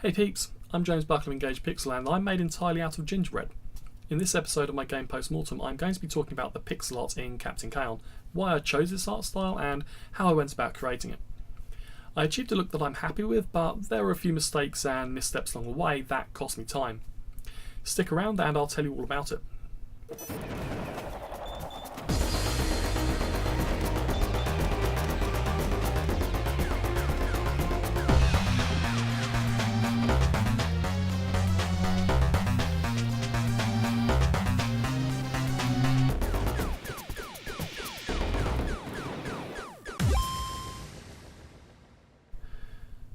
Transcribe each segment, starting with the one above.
Hey peeps, I'm James Buckler of Engage Pixel and I'm made entirely out of gingerbread. In this episode of my game Postmortem, I'm going to be talking about the pixel art in Captain Kaon, why I chose this art style and how I went about creating it. I achieved a look that I'm happy with, but there were a few mistakes and missteps along the way that cost me time. Stick around and I'll tell you all about it.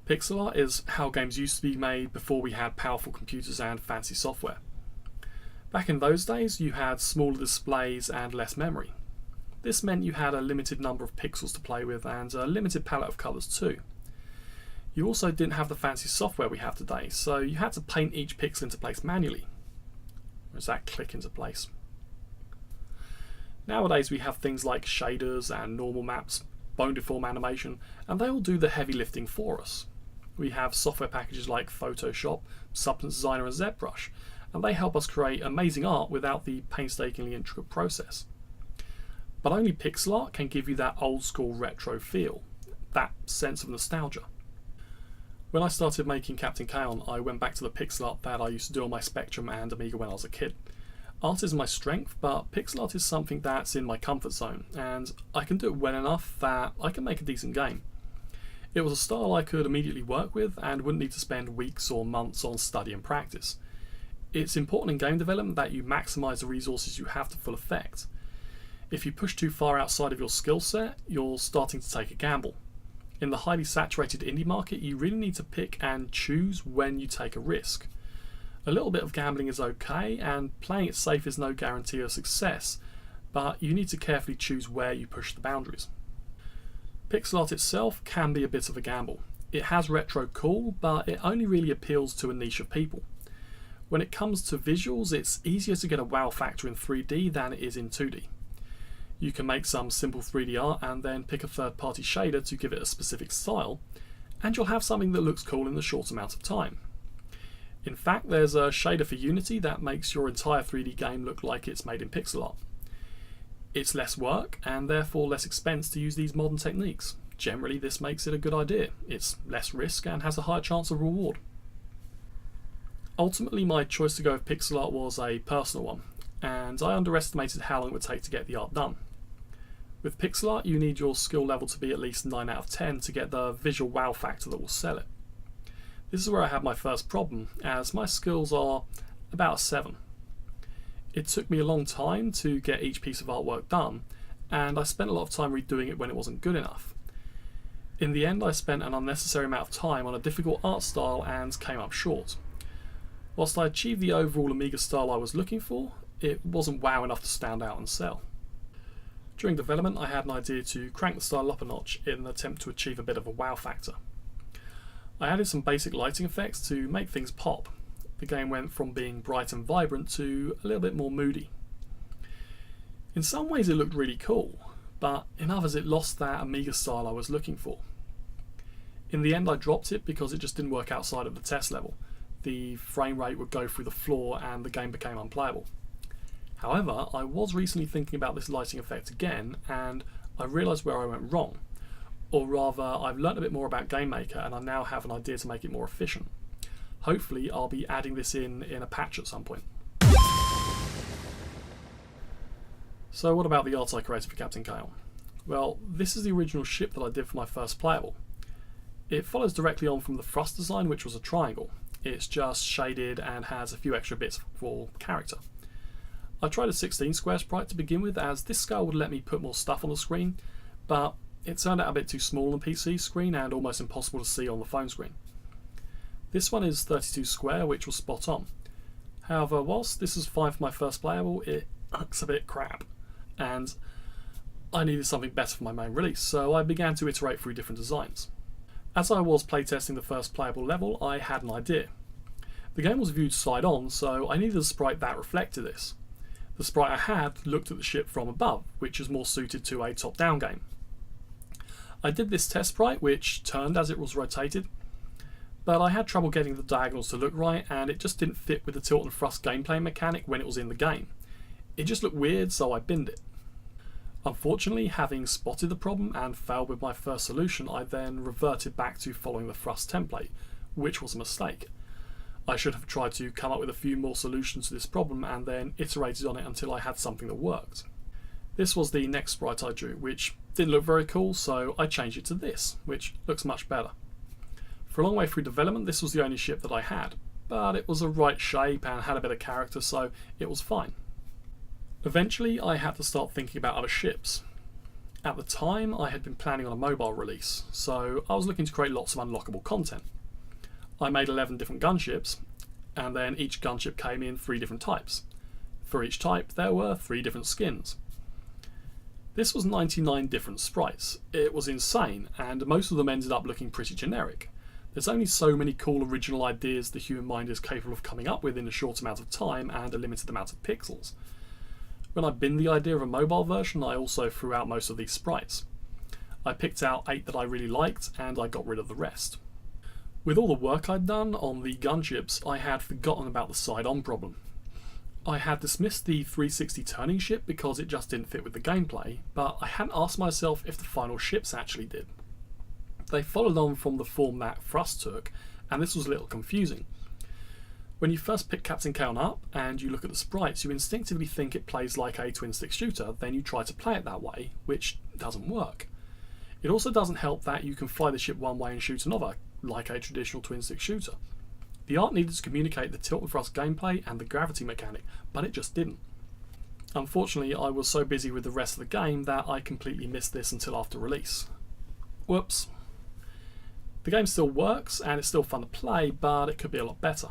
Pixel art is how games used to be made before we had powerful computers and fancy software. Back in those days, you had smaller displays and less memory. This meant you had a limited number of pixels to play with and a limited palette of colours too. You also didn't have the fancy software we have today, so you had to paint each pixel into place manually. Or does that click into place? Nowadays we have things like shaders and normal maps, bone deform animation, and they all do the heavy lifting for us. We have software packages like Photoshop, Substance Designer and ZBrush, and they help us create amazing art without the painstakingly intricate process. But only pixel art can give you that old school retro feel, that sense of nostalgia. When I started making Captain Kaon, I went back to the pixel art that I used to do on my Spectrum and Amiga when I was a kid. Art is my strength, but pixel art is something that's in my comfort zone, and I can do it well enough that I can make a decent game. It was a style I could immediately work with and wouldn't need to spend weeks or months on study and practice. It's important in game development that you maximise the resources you have to full effect. If you push too far outside of your skill set, you're starting to take a gamble. In the highly saturated indie market, you really need to pick and choose when you take a risk. A little bit of gambling is okay, and playing it safe is no guarantee of success, but you need to carefully choose where you push the boundaries. Pixel art itself can be a bit of a gamble. It has retro cool, but it only really appeals to a niche of people. When it comes to visuals, it's easier to get a wow factor in 3D than it is in 2D. You can make some simple 3D art and then pick a third-party shader to give it a specific style, and you'll have something that looks cool in a short amount of time. In fact, there's a shader for Unity that makes your entire 3D game look like it's made in pixel art. It's less work and therefore less expense to use these modern techniques. Generally, this makes it a good idea. It's less risk and has a higher chance of reward. Ultimately, my choice to go with pixel art was a personal one, and I underestimated how long it would take to get the art done. With pixel art, you need your skill level to be at least 9 out of 10 to get the visual wow factor that will sell it. This is where I had my first problem, as my skills are about a 7. It took me a long time to get each piece of artwork done, and I spent a lot of time redoing it when it wasn't good enough. In the end, I spent an unnecessary amount of time on a difficult art style and came up short. Whilst I achieved the overall Amiga style I was looking for, it wasn't wow enough to stand out and sell. During development, I had an idea to crank the style up a notch in an attempt to achieve a bit of a wow factor. I added some basic lighting effects to make things pop. The game went from being bright and vibrant to a little bit more moody. In some ways it looked really cool, but in others it lost that Amiga style I was looking for. In the end I dropped it because it just didn't work outside of the test level. The frame rate would go through the floor and the game became unplayable. However, I was recently thinking about this lighting effect again and I realised where I went wrong. Or rather, I've learnt a bit more about GameMaker and I now have an idea to make it more efficient. Hopefully I'll be adding this in a patch at some point. So what about the art I created for Captain Kaon? Well, this is the original ship that I did for my first playable. It follows directly on from the thrust design, which was a triangle. It's just shaded and has a few extra bits for character. I tried a 16 square sprite to begin with, as this scale would let me put more stuff on the screen, but it turned out a bit too small on the PC screen and almost impossible to see on the phone screen. This one is 32 square, which was spot on. However, whilst this is fine for my first playable, it looks a bit crap, and I needed something better for my main release, so I began to iterate through different designs. As I was playtesting the first playable level, I had an idea. The game was viewed side on, so I needed a sprite that reflected this. The sprite I had looked at the ship from above, which is more suited to a top-down game. I did this test sprite, which turned as it was rotated. but I had trouble getting the diagonals to look right, and it just didn't fit with the tilt and thrust gameplay mechanic when it was in the game. It just looked weird, so I binned it. Unfortunately, having spotted the problem and failed with my first solution, I then reverted back to following the thrust template, which was a mistake. I should have tried to come up with a few more solutions to this problem and then iterated on it until I had something that worked. This was the next sprite I drew, which didn't look very cool, so I changed it to this, which looks much better. For a long way through development, this was the only ship that I had, but it was a right shape and had a bit of character, so it was fine. Eventually, I had to start thinking about other ships. At the time, I had been planning on a mobile release, so I was looking to create lots of unlockable content. I made 11 different gunships, and then each gunship came in 3 different types. For each type, there were 3 different skins. This was 99 different sprites. It was insane, and most of them ended up looking pretty generic. There's only so many cool original ideas the human mind is capable of coming up with in a short amount of time and a limited amount of pixels. When I binned the idea of a mobile version, I also threw out most of these sprites. I picked out 8 that I really liked, and I got rid of the rest. With all the work I'd done on the gunships, I had forgotten about the side-on problem. I had dismissed the 360 turning ship because it just didn't fit with the gameplay, but I hadn't asked myself if the final ships actually did. They followed on from the form that thrust took, and this was a little confusing. When you first pick Captain Kaon up and you look at the sprites, you instinctively think it plays like a twin-stick shooter, then you try to play it that way, which doesn't work. It also doesn't help that you can fly the ship one way and shoot another, like a traditional twin-stick shooter. The art needed to communicate the tilt and thrust gameplay and the gravity mechanic, but it just didn't. Unfortunately, I was so busy with the rest of the game that I completely missed this until after release. Whoops. The game still works and it's still fun to play, but it could be a lot better.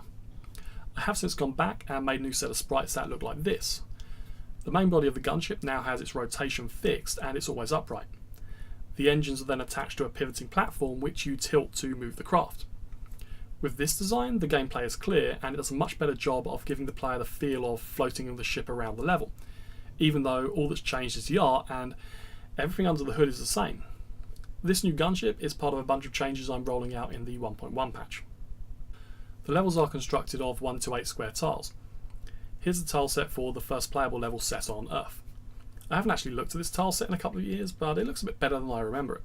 I have since gone back and made a new set of sprites that look like this. The main body of the gunship now has its rotation fixed and it's always upright. The engines are then attached to a pivoting platform which you tilt to move the craft. With this design, the gameplay is clear and it does a much better job of giving the player the feel of floating the ship around the level, even though all that's changed is the art and everything under the hood is the same. This new gunship is part of a bunch of changes I'm rolling out in the 1.1 patch. The levels are constructed of 1 to 8 square tiles. Here's the tile set for the first playable level set on Earth. I haven't actually looked at this tile set in a couple of years, but it looks a bit better than I remember it.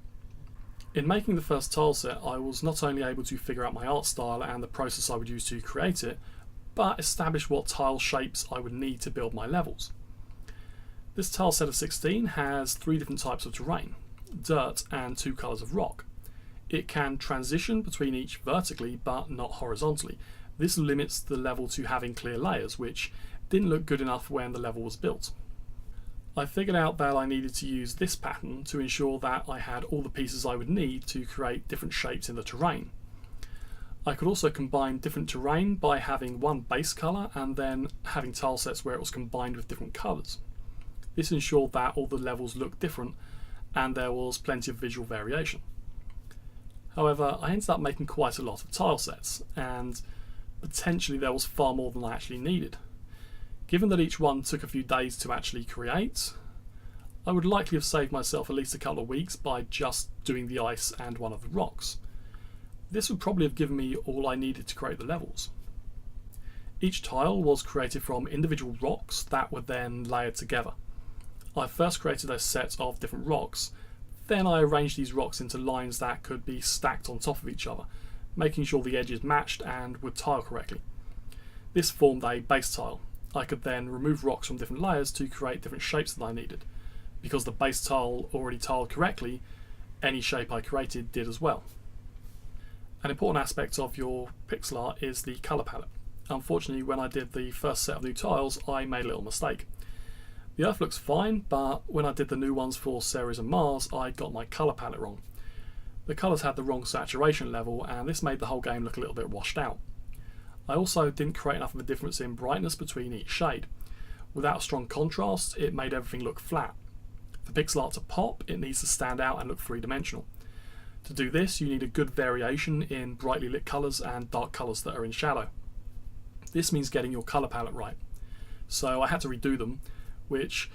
In making the first tile set, I was not only able to figure out my art style and the process I would use to create it, but establish what tile shapes I would need to build my levels. This tile set of 16 has 3 different types of terrain, dirt and 2 colours of rock. It can transition between each vertically but not horizontally. This limits the level to having clear layers, which didn't look good enough when the level was built. I figured out that I needed to use this pattern to ensure that I had all the pieces I would need to create different shapes in the terrain. I could also combine different terrain by having one base colour and then having tile sets where it was combined with different colours. This ensured that all the levels looked different and there was plenty of visual variation. However, I ended up making quite a lot of tile sets, and potentially there was far more than I actually needed. Given that each one took a few days to actually create, I would likely have saved myself at least a couple of weeks by just doing the ice and one of the rocks. This would probably have given me all I needed to create the levels. Each tile was created from individual rocks that were then layered together. I first created a set of different rocks. Then I arranged these rocks into lines that could be stacked on top of each other, making sure the edges matched and would tile correctly. This formed a base tile. I could then remove rocks from different layers to create different shapes that I needed. Because the base tile already tiled correctly, any shape I created did as well. An important aspect of your pixel art is the colour palette. Unfortunately, when I did the first set of new tiles, I made a little mistake. The Earth looks fine, but when I did the new ones for Ceres and Mars, I got my colour palette wrong. The colours had the wrong saturation level, and this made the whole game look a little bit washed out. I also didn't create enough of a difference in brightness between each shade. Without a strong contrast, it made everything look flat. For pixel art to pop, it needs to stand out and look three-dimensional. To do this, you need a good variation in brightly lit colours and dark colours that are in shadow. This means getting your colour palette right. So I had to redo them, which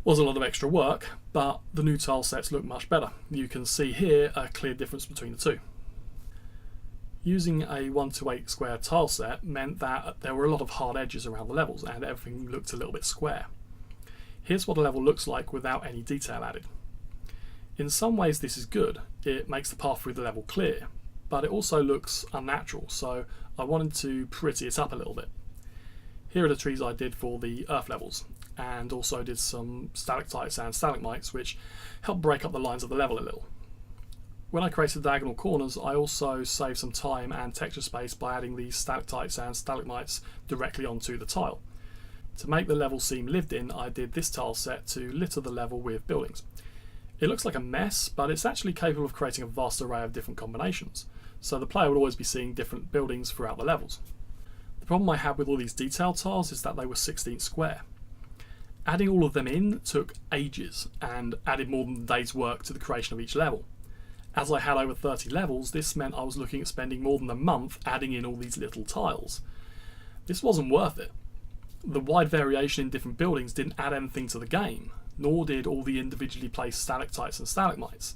was a lot of extra work, but the new tile sets look much better. You can see here a clear difference between the two. Using a 1:8 square tile set meant that there were a lot of hard edges around the levels and everything looked a little bit square. Here's what a level looks like without any detail added. In some ways this is good, it makes the path through the level clear, but it also looks unnatural, so I wanted to pretty it up a little bit. Here are the trees I did for the earth levels, and also did some stalactites and stalagmites which help break up the lines of the level a little. When I created the diagonal corners, I also saved some time and texture space by adding these stalactites and stalagmites directly onto the tile. To make the level seem lived in, I did this tile set to litter the level with buildings. It looks like a mess, but it's actually capable of creating a vast array of different combinations, so the player would always be seeing different buildings throughout the levels. The problem I had with all these detailed tiles is that they were 16 square. Adding all of them in took ages and added more than a day's work to the creation of each level. As I had over 30 levels, this meant I was looking at spending more than a month adding in all these little tiles. This wasn't worth it. The wide variation in different buildings didn't add anything to the game, nor did all the individually placed stalactites and stalagmites.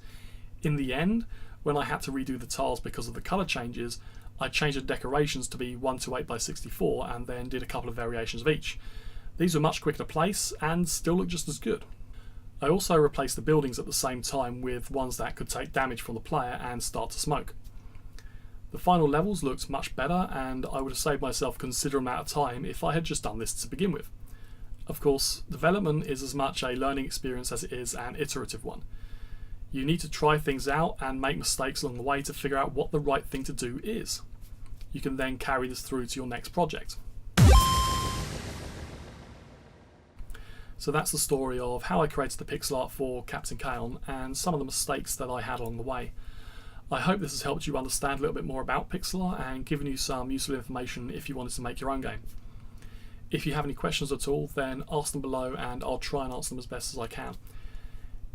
In the end, when I had to redo the tiles because of the colour changes, I changed the decorations to be 1:8 by 64 and then did a couple of variations of each. These were much quicker to place and still look just as good. I also replaced the buildings at the same time with ones that could take damage from the player and start to smoke. The final levels looked much better, and I would have saved myself a considerable amount of time if I had just done this to begin with. Of course, development is as much a learning experience as it is an iterative one. You need to try things out and make mistakes along the way to figure out what the right thing to do is. You can then carry this through to your next project. So that's the story of how I created the pixel art for Captain Kaon and some of the mistakes that I had along the way. I hope this has helped you understand a little bit more about pixel art and given you some useful information if you wanted to make your own game. If you have any questions at all, then ask them below and I'll try and answer them as best as I can.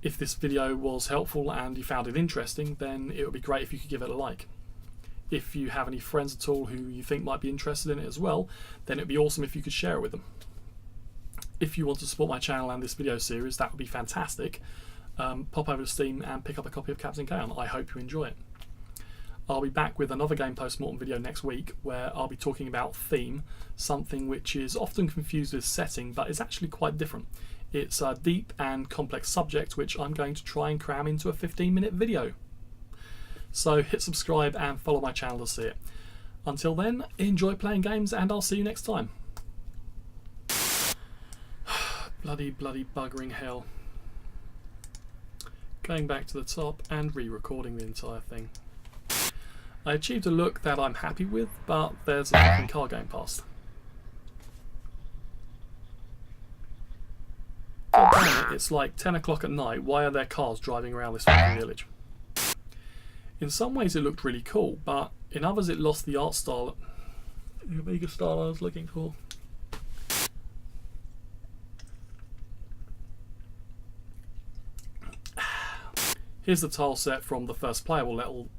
If this video was helpful and you found it interesting, then it would be great if you could give it a like. If you have any friends at all who you think might be interested in it as well, then it would be awesome if you could share it with them. If you want to support my channel and this video series, that would be fantastic. Pop over to Steam and pick up a copy of Captain Kaon. I hope you enjoy it. I'll be back with another game post-mortem video next week where I'll be talking about theme, something which is often confused with setting but is actually quite different. It's a deep and complex subject which I'm going to try and cram into a 15-minute video. So hit subscribe and follow my channel to see it. Until then, enjoy playing games and I'll see you next time. Bloody buggering hell. Going back to the top and re-recording the entire thing. I achieved a look that I'm happy with, but there's a fucking car going past. God damn it, it's like 10 o'clock at night, why are there cars driving around this fucking village? In some ways it looked really cool, but in others it lost the art style, the Amiga style I was looking for. Here's the tile set from the first playable level.